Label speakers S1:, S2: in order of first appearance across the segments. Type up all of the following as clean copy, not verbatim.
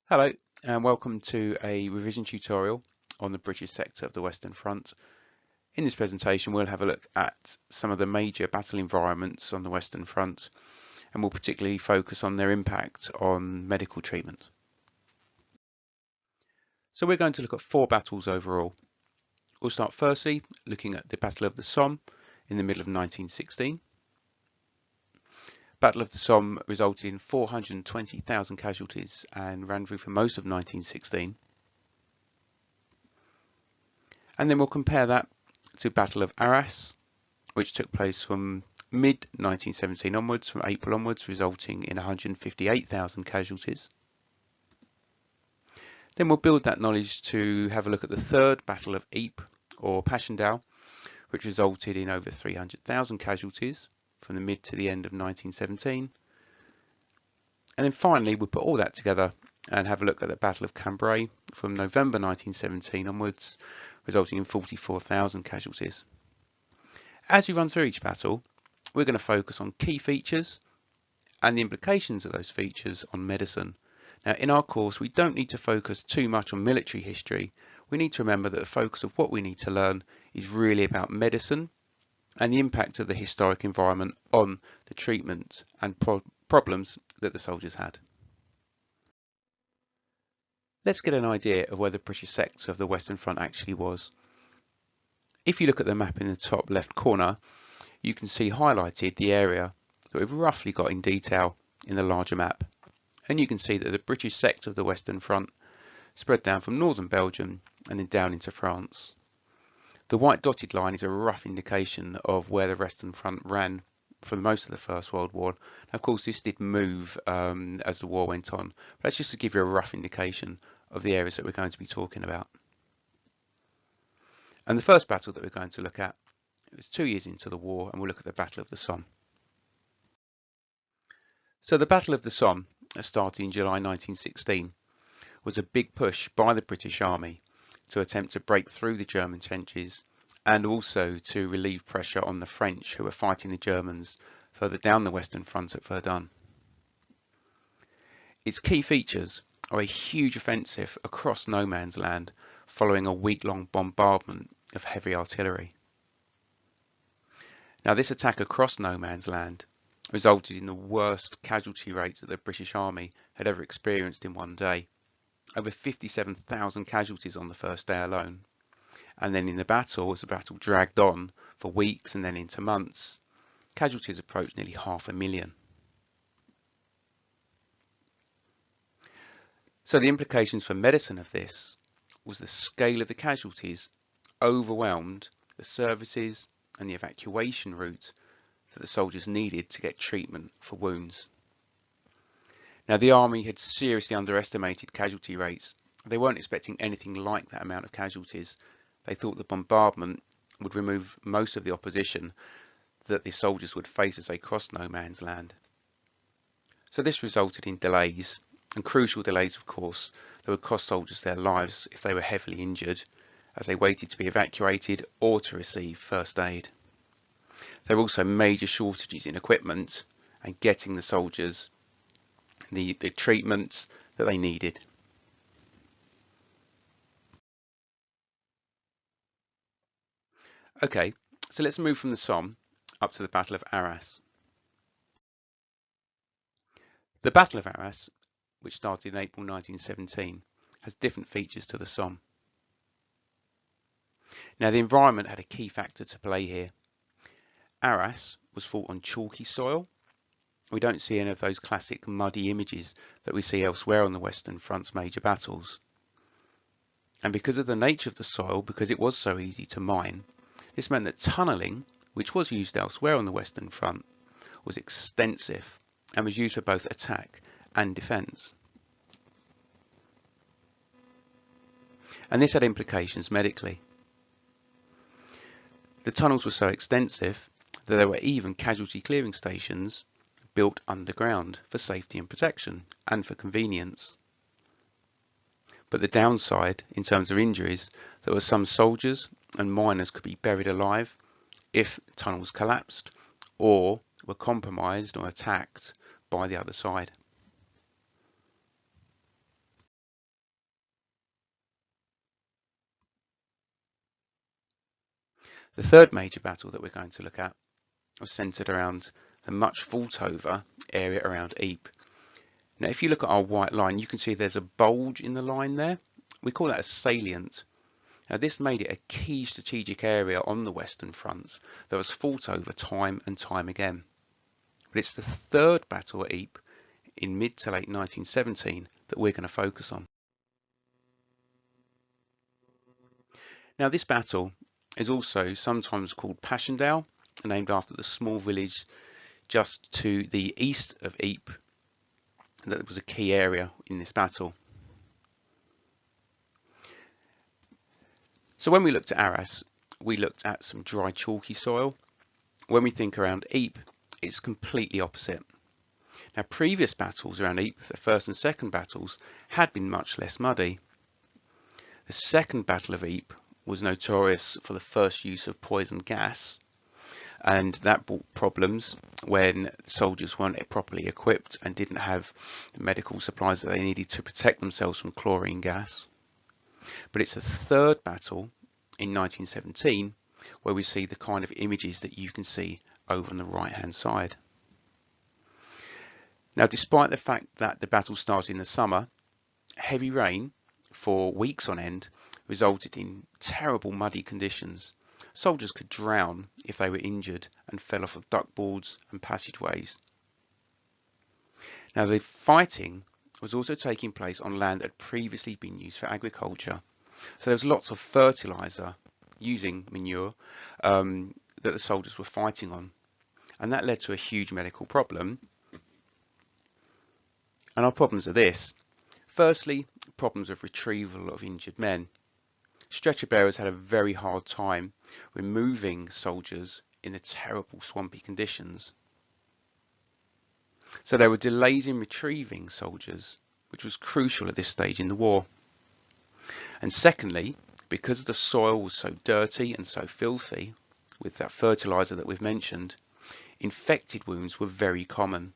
S1: Hello and welcome to a revision tutorial on the British sector of the Western Front. In this presentation we'll have a look at some of the major battle environments on the Western Front, and we'll particularly focus on their impact on medical treatment. So we're going to look at 4 battles overall. We'll start firstly looking at the Battle of the Somme in the middle of 1916. Battle of the Somme resulted in 420,000 casualties and ran through for most of 1916. And then we'll compare that to Battle of Arras, which took place from mid-1917 onwards, from April onwards, resulting in 158,000 casualties. Then we'll build that knowledge to have a look at the third Battle of Ypres, or Passchendaele, which resulted in over 300,000 casualties from the mid to the end of 1917. And then finally we'll put all that together and have a look at the Battle of Cambrai from November 1917 onwards, resulting in 44,000 casualties. As we run through each battle, we're going to focus on key features and the implications of those features on medicine. Now, in our course, we don't need to focus too much on military history. We need to remember that the focus of what we need to learn is really about medicine and the impact of the historic environment on the treatment and problems that the soldiers had. Let's get an idea of where the British sector of the Western Front actually was. If you look at the map in the top left corner, you can see highlighted the area that we've roughly got in detail in the larger map. And you can see that the British sector of the Western Front spread down from northern Belgium and then down into France. The white dotted line is a rough indication of where the Western Front ran for most of the First World War. Now, of course, this did move as the war went on, but that's just to give you a rough indication of the areas that we're going to be talking about. And the first battle that we're going to look at is 2 years into the war, and we'll look at the Battle of the Somme. So the Battle of the Somme, started in July 1916, was a big push by the British Army to attempt to break through the German trenches and also to relieve pressure on the French, who were fighting the Germans further down the Western Front at Verdun. Its key features are a huge offensive across no man's land following a week-long bombardment of heavy artillery. Now, this attack across no man's land resulted in the worst casualty rates that the British Army had ever experienced in one day. Over 57,000 casualties on the first day alone. And then in the battle, as the battle dragged on for weeks and then into months, casualties approached nearly 500,000. So the implications for medicine of this was the scale of the casualties overwhelmed the services and the evacuation route that the soldiers needed to get treatment for wounds. Now, the army had seriously underestimated casualty rates. They weren't expecting anything like that amount of casualties. They thought the bombardment would remove most of the opposition that the soldiers would face as they crossed no man's land. So this resulted in delays, and crucial delays, of course, that would cost soldiers their lives if they were heavily injured, as they waited to be evacuated or to receive first aid. There were also major shortages in equipment and getting the soldiers the treatments that they needed. Okay, so let's move from the Somme up to the Battle of Arras. The Battle of Arras, which started in April 1917, has different features to the Somme. Now, the environment had a key factor to play here. Arras was fought on chalky soil. We don't see any of those classic muddy images that we see elsewhere on the Western Front's major battles. And because of the nature of the soil, because it was so easy to mine, this meant that tunnelling, which was used elsewhere on the Western Front, was extensive and was used for both attack and defence. And this had implications medically. The tunnels were so extensive that there were even casualty clearing stations built underground for safety and protection and for convenience. But the downside in terms of injuries, there were some soldiers and miners could be buried alive if tunnels collapsed or were compromised or attacked by the other side. The third major battle that we're going to look at was centred around the much fought over area around Ypres. Now if you look at our white line, you can see there's a bulge in the line there. We call that a salient. Now this made it a key strategic area on the Western Front that was fought over time and time again. But it's the third battle at Ypres in mid to late 1917 that we're going to focus on. Now this battle is also sometimes called Passchendaele, named after the small village just to the east of Ypres that was a key area in this battle. So when we looked at Arras, we looked at some dry chalky soil. When we think around Ypres, it's completely opposite. Now previous battles around Ypres, the first and second battles, had been much less muddy. The second battle of Ypres was notorious for the first use of poison gas, and that brought problems when soldiers weren't properly equipped and didn't have the medical supplies that they needed to protect themselves from chlorine gas. But it's the third battle in 1917 where we see the kind of images that you can see over on the right hand side. Now despite the fact that the battle started in the summer, heavy rain for weeks on end resulted in terrible muddy conditions. Soldiers could drown if they were injured and fell off of duckboards and passageways. Now the fighting was also taking place on land that had previously been used for agriculture. So there was lots of fertiliser using manure that the soldiers were fighting on. And that led to a huge medical problem. And our problems are this. Firstly, problems of retrieval of injured men. Stretcher bearers had a very hard time removing soldiers in the terrible swampy conditions. So there were delays in retrieving soldiers, which was crucial at this stage in the war. And secondly, because the soil was so dirty and so filthy, with that fertiliser that we've mentioned, infected wounds were very common,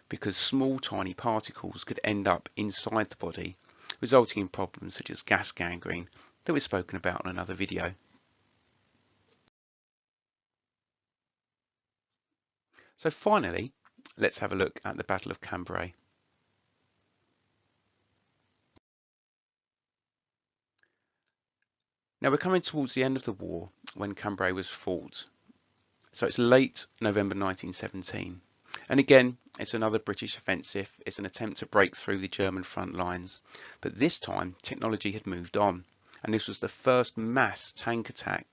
S1: because small tiny particles could end up inside the body, resulting in problems such as gas gangrene that we've spoken about in another video. So finally, let's have a look at the Battle of Cambrai. Now we're coming towards the end of the war when Cambrai was fought. So it's late November 1917. And again, it's another British offensive. It's an attempt to break through the German front lines. But this time, technology had moved on. And this was the first mass tank attack.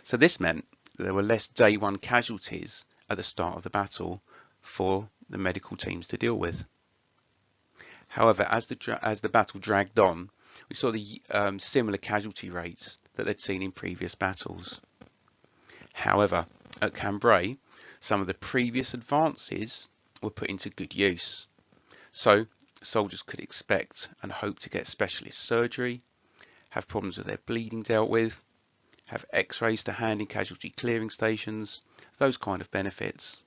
S1: So this meant that there were less day one casualties at the start of the battle for the medical teams to deal with. However, as the battle dragged on, we saw the similar casualty rates that they'd seen in previous battles. However, at Cambrai, some of the previous advances were put into good use. So soldiers could expect and hope to get specialist surgery, have problems with their bleeding dealt with, have x-rays to hand in casualty clearing stations, those kind of benefits.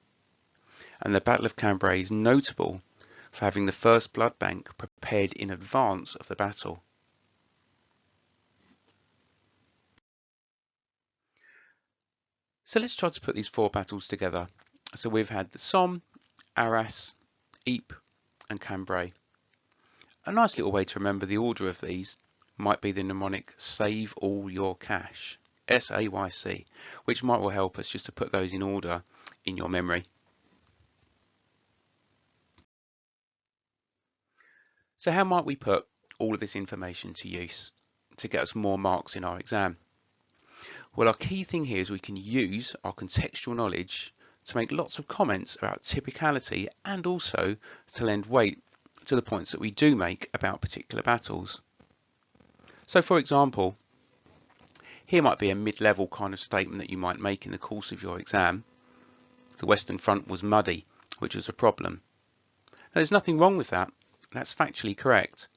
S1: And the Battle of Cambrai is notable for having the first blood bank prepared in advance of the battle. So let's try to put these four battles together. So we've had the Somme, Arras, Ypres and Cambrai. A nice little way to remember the order of these might be the mnemonic save all your cash, SAYC, which might well help us just to put those in order in your memory. So how might we put all of this information to use to get us more marks in our exam? Well, our key thing here is we can use our contextual knowledge to make lots of comments about typicality and also to lend weight to the points that we do make about particular battles. So for example, here might be a mid-level kind of statement that you might make in the course of your exam. The Western Front was muddy, which was a problem. Now, there's nothing wrong with that. That's factually correct.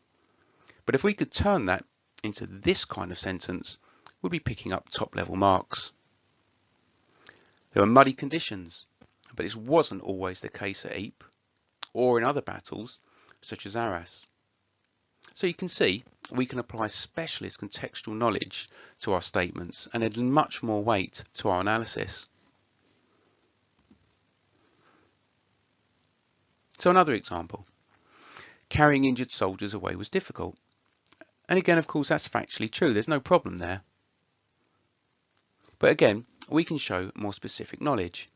S1: But if we could turn that into this kind of sentence, we'd be picking up top-level marks. There were muddy conditions, but this wasn't always the case at Ypres or in other battles such as Arras. So you can see we can apply specialist contextual knowledge to our statements and add much more weight to our analysis. So another example, carrying injured soldiers away was difficult. And again, of course, that's factually true. There's no problem there. But again, we can show more specific knowledge.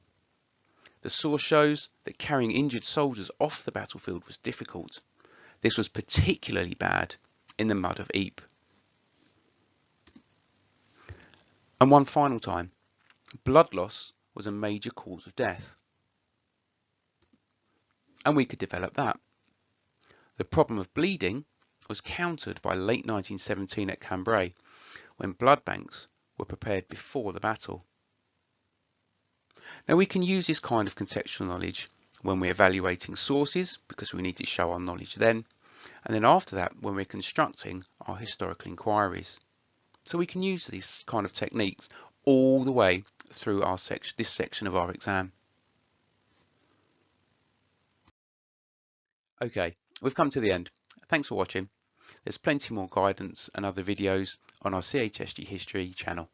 S1: The source shows that carrying injured soldiers off the battlefield was difficult. This was particularly bad in the mud of Ypres. And one final time, blood loss was a major cause of death. And we could develop that. The problem of bleeding was countered by late 1917 at Cambrai, when blood banks were prepared before the battle. Now we can use this kind of contextual knowledge when we're evaluating sources, because we need to show our knowledge then, and then after that when we're constructing our historical inquiries. So we can use these kind of techniques all the way through our this section of our exam. Okay, we've come to the end. Thanks for watching. There's plenty more guidance and other videos on our CHSG History channel.